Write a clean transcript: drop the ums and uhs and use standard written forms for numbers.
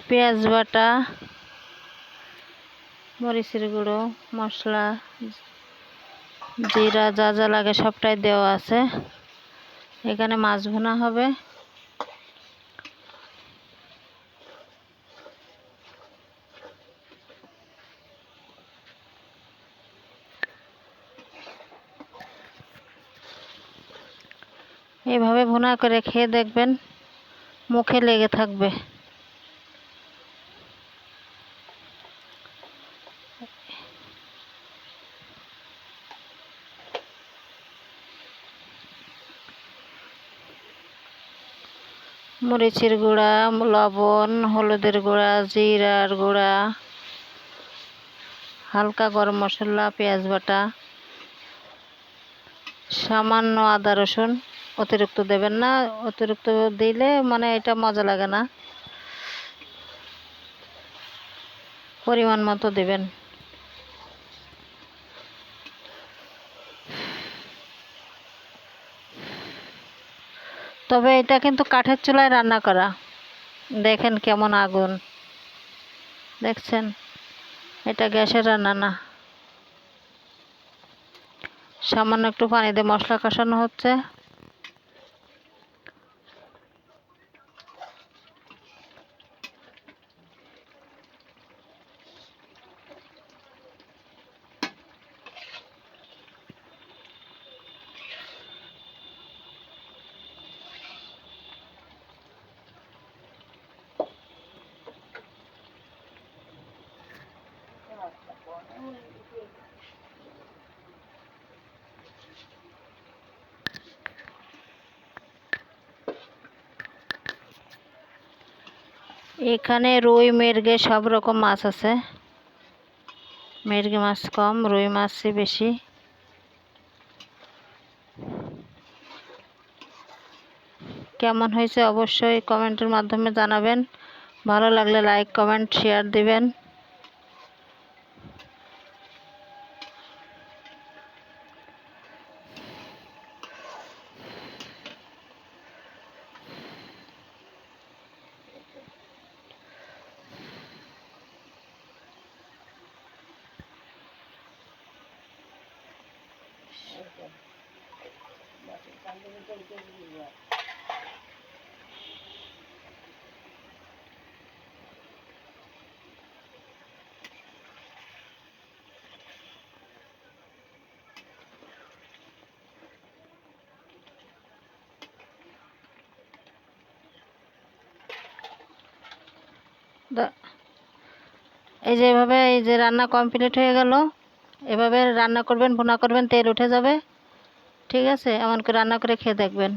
পেঁয়াজ বাটা, মরিচের গুঁড়ো, মশলা, জিরা, যা যা লাগে সবটাই দেওয়া আছে। এখানে মাছ ভুনা হবে। এভাবে ভুনা করে খেয়ে দেখবেন, মুখে লেগে থাকবে। মরিচের গুঁড়া, লবণ, হলুদের গুঁড়া, জিরার গুঁড়া, হালকা গরম মশলা, পেঁয়াজ বাটা, সামান্য আদা রসুন। অতিরিক্ত দেবেন না, অতিরিক্ত দিলে মানে এটা মজা লাগে না। পরিমাণ মতো দেবেন। তবে এটা কিন্তু কাঠের চুলায় রান্না করা। দেখেন কেমন আগুন, দেখছেন? এটা গ্যাসের রান্না না। সামান্য একটু পানি দিয়ে মশলা কষানো হচ্ছে। এখানে রুই, মৃগেল সব রকম মাছ আছে। মৃগেল মাছ কম, রুই মাছই বেশি। কেমন হয়েছে অবশ্যই কমেন্টের মাধ্যমে জানাবেন। ভালো লাগলে লাইক, কমেন্ট, শেয়ার দিবেন। এই যে এভাবে এই যে রান্না কমপ্লিট হয়ে গেল। এভাবে রান্না করবেন, ভুনা করবেন, তেল উঠে যাবে। ঠিক আছে, এমন করে রান্না করে খেয়ে দেখবেন।